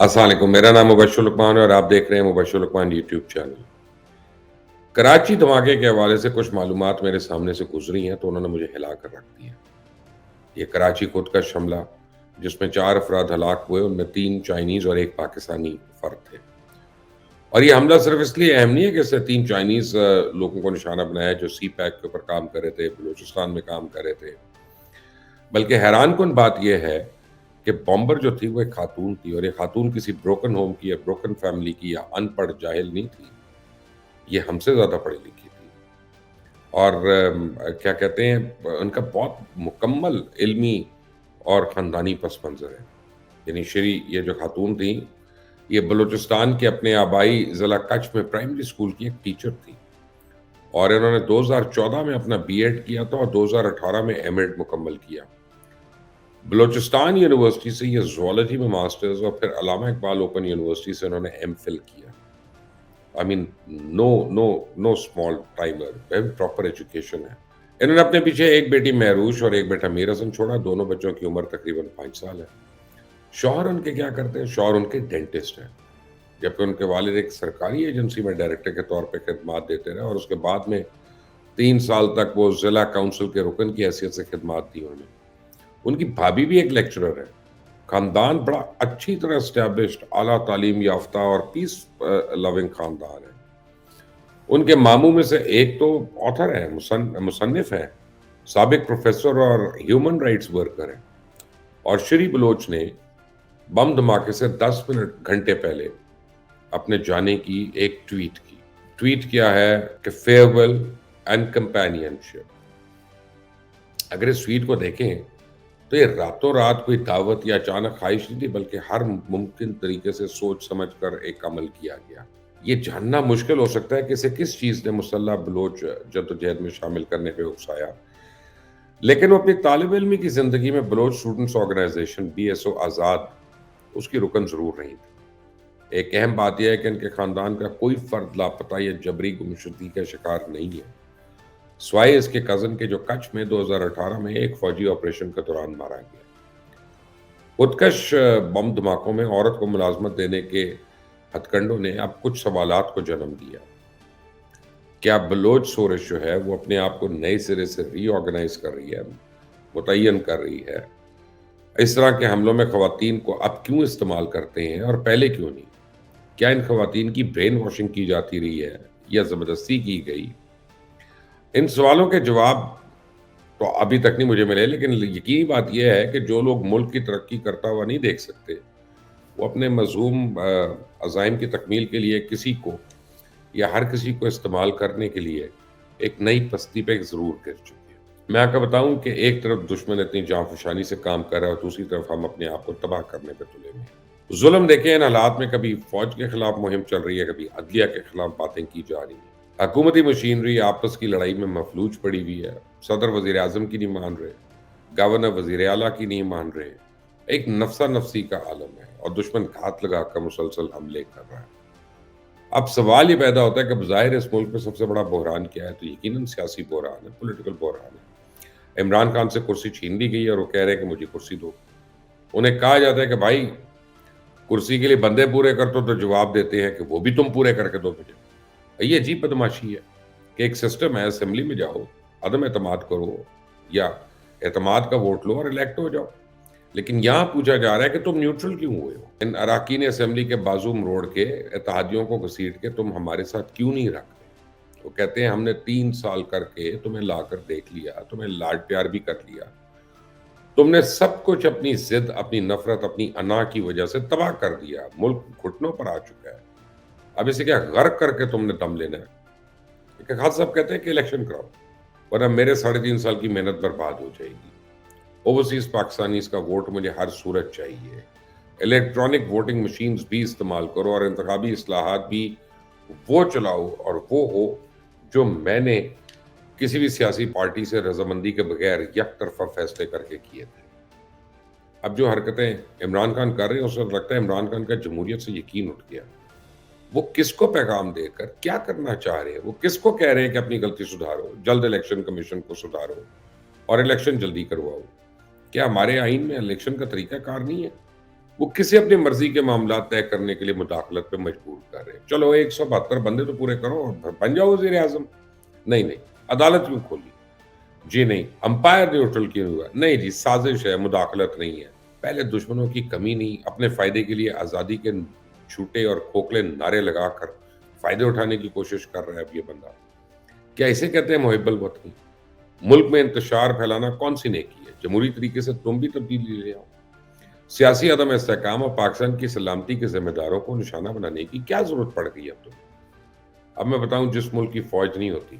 السلام علیکم، میرا نام مبشر لقمان ہے اور آپ دیکھ رہے ہیں مبشر لقمان یوٹیوب چینل۔ کراچی دھماکے کے حوالے سے کچھ معلومات میرے سامنے سے گزری ہیں تو انہوں نے مجھے ہلا کر رکھ دیا۔ یہ کراچی خود کش حملہ جس میں 4 افراد ہلاک ہوئے، ان میں 3 چائنیز اور 1 پاکستانی فرد تھے۔ اور یہ حملہ صرف اس لیے اہم نہیں ہے کہ اس سے 3 چائنیز لوگوں کو نشانہ بنایا جو سی پیک کے اوپر کام کر رہے تھے، بلوچستان میں کام کر رہے تھے، بلکہ حیران کن بات یہ ہے کہ بامبر جو تھی وہ ایک خاتون تھی، اور یہ خاتون کسی بروکن ہوم کی یا بروکن فیملی کی یا ان پڑھ جاہل نہیں تھی، یہ ہم سے زیادہ پڑھی لکھی تھی۔ اور کیا کہتے ہیں، ان کا بہت مکمل علمی اور خاندانی پس منظر ہے۔ یعنی شری یہ جو خاتون تھیں، یہ بلوچستان کے اپنے آبائی ضلع کچھ میں پرائمری اسکول کی ایک ٹیچر تھی، اور انہوں نے 2014 میں اپنا بی ایڈ کیا تھا اور 2018 میں ایم ایڈ مکمل کیا۔ بلوچستان یونیورسٹی سے یہ زوالوجی میں ماسٹرز اور پھر علامہ اقبال اوپن یونیورسٹی سے انہوں نے ایم فل کیا۔ I mean no small timer, very proper education ہے۔ انہوں نے اپنے پیچھے ایک بیٹی مہروش اور ایک بیٹا میر حسن چھوڑا، دونوں بچوں کی عمر تقریباً 5 سال ہے۔ شوہر ان کے کیا کرتے ہیں؟ شوہر ان کے ڈینٹسٹ ہیں، جبکہ ان کے والد ایک سرکاری ایجنسی میں ڈائریکٹر کے طور پہ خدمات دیتے رہے، اور اس کے بعد میں 3 سال تک وہ ضلع کونسل کے رکن کی حیثیت سے خدمات دی انہوں نے۔ ان کی بھابھی بھی ایک لیکچرر ہے۔ خاندان بڑا اچھی طرح اسٹیبلشڈ، اعلیٰ تعلیم یافتہ اور پیس لونگ خاندان ہے۔ ان کے ماموں میں سے ایک تو آتھر ہے، مصنف ہے، سابق پروفیسر اور ہیومن رائٹس ورکر ہے۔ اور شری بلوچ نے بم دھماکے سے 10 گھنٹے پہلے اپنے جانے کی ایک ٹویٹ کی۔ ٹویٹ کیا ہے کہ فیئرویل اینڈ کمپینین شپ۔ اگر اس ٹویٹ کو دیکھیں تو یہ راتوں رات کوئی دعوت یا اچانک خواہش نہیں تھی، بلکہ ہر ممکن طریقے سے سوچ سمجھ کر ایک عمل کیا گیا۔ یہ جاننا مشکل ہو سکتا ہے کہ اسے کس چیز نے مسلح بلوچ جدوجہد میں شامل کرنے پہ اکسایا، لیکن وہ اپنی طالب علمی کی زندگی میں بلوچ اسٹوڈنٹس آرگنائزیشن BSO آزاد اس کی رکن ضرور رہی تھی۔ ایک اہم بات یہ ہے کہ ان کے خاندان کا کوئی فرد لاپتہ یا جبری گمشدگی کا شکار نہیں ہے، سوائے اس کے کزن کے جو کچھ میں 2018 میں ایک فوجی آپریشن کے دوران مارا گیا۔ خودکش بم دھماکوں میں عورت کو ملازمت دینے کے ہتھ کنڈوں نے اب کچھ سوالات کو جنم دیا۔ کیا بلوچ سورش جو ہے وہ اپنے آپ کو نئے سرے سے ری آرگنائز کر رہی ہے، متعین کر رہی ہے؟ اس طرح کے حملوں میں خواتین کو اب کیوں استعمال کرتے ہیں اور پہلے کیوں نہیں؟ کیا ان خواتین کی برین واشنگ کی جاتی رہی ہے یا زبردستی کی گئی؟ ان سوالوں کے جواب تو ابھی تک نہیں مجھے ملے، لیکن یقینی بات یہ ہے کہ جو لوگ ملک کی ترقی کرتا ہوا نہیں دیکھ سکتے، وہ اپنے مذموم عزائم کی تکمیل کے لیے کسی کو یا ہر کسی کو استعمال کرنے کے لیے ایک نئی پستی پہ ضرور گر چکے ہیں۔ میں آپ کو بتاؤں کہ ایک طرف دشمن اتنی جانفشانی سے کام کر رہا ہے اور دوسری طرف ہم اپنے آپ کو تباہ کرنے پہ تلے ہوئے ہیں۔ ظلم دیکھیں، ان حالات میں کبھی فوج کے خلاف مہم چل رہی ہے، کبھی عدلیہ کے خلاف باتیں کی جا رہی ہیں۔ حکومتی مشینری آپس کی لڑائی میں مفلوج پڑی ہوئی ہے، صدر وزیر اعظم کی نہیں مان رہے، گورنر وزیر اعلیٰ کی نہیں مان رہے، ایک نفسا نفسی کا عالم ہے، اور دشمن گھات لگا کر مسلسل حملے کر رہا ہے۔ اب سوال یہ پیدا ہوتا ہے کہ بظاہر اس ملک میں سب سے بڑا بحران کیا ہے؟ تو یقیناً سیاسی بحران ہے، پولیٹیکل بحران ہے۔ عمران خان سے کرسی چھین لی گئی اور وہ کہہ رہے ہیں کہ مجھے کرسی دو۔ انہیں کہا جاتا ہے کہ بھائی کرسی کے لیے بندے پورے کر تو جواب دیتے ہیں کہ وہ بھی تم پورے کر کے دو مجھے۔ یہ عجیب بدماشی ہے کہ ایک سسٹم ہے، اسمبلی میں جاؤ، عدم اعتماد کرو یا اعتماد کا ووٹ لو اور الیکٹ ہو جاؤ، لیکن یہاں پوچھا جا رہا ہے کہ تم نیوٹرل کیوں ہوئے ہو؟ ان اراکین اسمبلی کے بازو مروڑ کے، اتحادیوں کو گھسیٹ کے تم ہمارے ساتھ کیوں نہیں رکھتے؟ وہ کہتے ہیں ہم نے 3 سال کر کے تمہیں لا کر دیکھ لیا، تمہیں لاڈ پیار بھی کر لیا، تم نے سب کچھ اپنی ضد، اپنی نفرت، اپنی انا کی وجہ سے تباہ کر دیا، ملک گھٹنوں پر آ چکا ہے، اب اسے کیا غرق کر کے تم نے دم لینا ہے؟ خالد صاحب کہتے ہیں کہ الیکشن کراؤ ورنہ میرے 3.5 سال کی محنت برباد ہو جائے گی۔ اوورسیز پاکستانیز کا ووٹ مجھے ہر صورت چاہیے، الیکٹرانک ووٹنگ مشینز بھی استعمال کرو اور انتخابی اصلاحات بھی وہ چلاؤ اور وہ ہو جو میں نے کسی بھی سیاسی پارٹی سے رضامندی کے بغیر یک طرفہ فیصلے کر کے کیے تھے۔ اب جو حرکتیں عمران خان کر رہے ہیں اس وقت لگتا ہے عمران خان کا جمہوریت سے یقین اٹھ گیا۔ وہ کس کو پیغام دے کر کیا کرنا چاہ رہے ہیں؟ وہ کس کو کہہ رہے ہیں کہ اپنی غلطی سدھارو، جلد الیکشن کمیشن کو سدھارو اور الیکشن جلدی کرواؤ؟ کیا ہمارے آئین میں الیکشن کا طریقہ کار نہیں ہے؟ وہ کسی اپنی مرضی کے معاملات طے کرنے کے لیے مداخلت پہ مجبور کر رہے ہیں. چلو 172 بندے تو پورے کرو اور بن جاؤ وزیر اعظم. نہیں، عدالت کیوں کھولی؟ جی نہیں، امپائر نیوٹرل کیوں ہوا؟ نہیں جی، سازش ہے، مداخلت نہیں ہے. پہلے دشمنوں کی کمی نہیں، اپنے فائدے کے لیے آزادی کے جھوٹے اور کھوکھلے نعرے لگا کر فائدے اٹھانے کی کوشش کر رہا ہے اب یہ بندہ. کیا اسے کہتے ہیں محب الوطنی؟ ملک میں انتشار پھیلانا کون سی نیکی ہے؟ جمہوری طریقے سے تم بھی تبدیلی لے آؤ. سیاسی عدم استحکام اور پاکستان کی سلامتی کے ذمہ داروں کو نشانہ بنانے کی کیا ضرورت پڑ گئی اب تمہیں؟ اب میں بتاؤں، جس ملک کی فوج نہیں ہوتی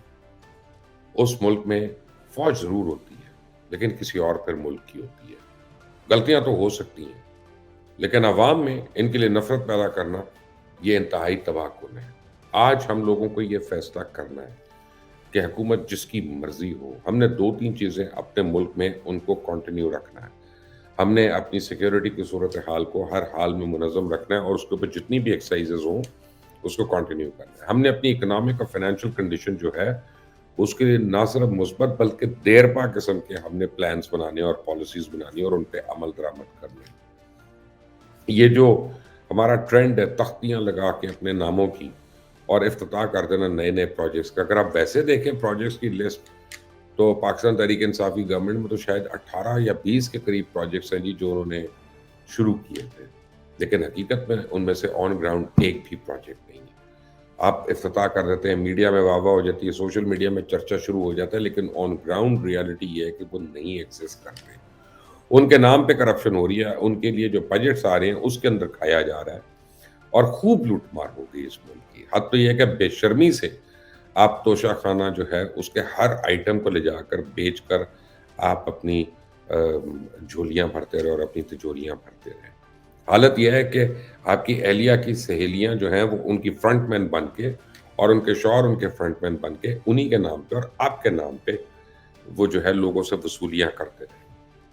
اس ملک میں فوج ضرور ہوتی ہے، لیکن کسی اور پھر ملک کی ہوتی ہے. غلطیاں تو ہو سکتی ہیں، لیکن عوام میں ان کے لیے نفرت پیدا کرنا یہ انتہائی تباہ کن ہے. آج ہم لوگوں کو یہ فیصلہ کرنا ہے کہ حکومت جس کی مرضی ہو، ہم نے 2-3 چیزیں اپنے ملک میں ان کو کنٹینیو رکھنا ہے. ہم نے اپنی سیکیورٹی کی صورتحال کو ہر حال میں منظم رکھنا ہے اور اس کے اوپر جتنی بھی ایکسرسائزز ہوں اس کو کنٹینیو کرنا ہے. ہم نے اپنی اکنامک اور فائنینشیل کنڈیشن جو ہے اس کے لیے نہ صرف مثبت بلکہ دیرپا قسم کے ہم نے پلانز بنانے اور پالیسیز بنانی اور ان پہ عمل درآمد کرنے. یہ جو ہمارا ٹرینڈ ہے تختیاں لگا کے اپنے ناموں کی اور افتتاح کر دینا نئے نئے پروجیکٹس کا، اگر آپ ویسے دیکھیں پروجیکٹس کی لسٹ تو پاکستان تحریک انصافی گورنمنٹ میں تو شاید 18 یا 20 کے قریب پروجیکٹس ہیں جی جو انہوں نے شروع کیے تھے، لیکن حقیقت میں ان میں سے آن گراؤنڈ ایک بھی پروجیکٹ نہیں ہے. آپ افتتاح کر دیتے ہیں، میڈیا میں واہ واہ ہو جاتی ہے، سوشل میڈیا میں چرچا شروع ہو جاتا ہے، لیکن آن گراؤنڈ ریالٹی یہ ہے کہ وہ نہیں ایکسس کرتے. ان کے نام پہ کرپشن ہو رہی ہے، ان کے لیے جو بجٹس آ رہے ہیں اس کے اندر کھایا جا رہا ہے اور خوب لوٹ مار ہو گئی اس ملک کی. حد تو یہ ہے کہ بے شرمی سے آپ توشہ خانہ جو ہے اس کے ہر آئٹم کو لے جا کر بیچ کر آپ اپنی جھولیاں بھرتے رہے اور اپنی تجوریاں بھرتے رہے. حالت یہ ہے کہ آپ کی اہلیہ کی سہیلیاں جو ہیں وہ ان کی فرنٹ مین بن کے اور ان کے شوہر ان کے فرنٹ مین بن کے انہی کے نام پہ اور آپ کے نام پہ وہ جو ہے لوگوں سے وصولیاں کرتے رہے،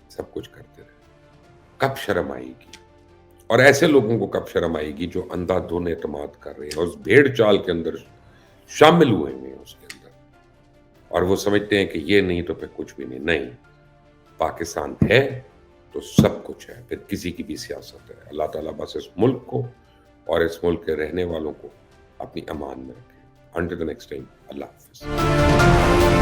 سب کچھ کرتے رہے. کب شرم آئے گی؟ اور ایسے لوگوں کو کب شرم آئے گی جو اندھا دھن اعتماد کر رہے ہیں اور اس بھیڑ چال کے اندر شامل ہوئے ہیں اس کے اندر، اور وہ سمجھتے ہیں کہ یہ نہیں تو پھر کچھ بھی نہیں. نہیں، پاکستان ہے تو سب کچھ ہے، پھر کسی کی بھی سیاست ہے. اللہ تعالیٰ بس اس ملک کو اور اس ملک کے رہنے والوں کو اپنی امان میں رکھے. انٹل دی نیکسٹ ٹائم، اللہ حافظ.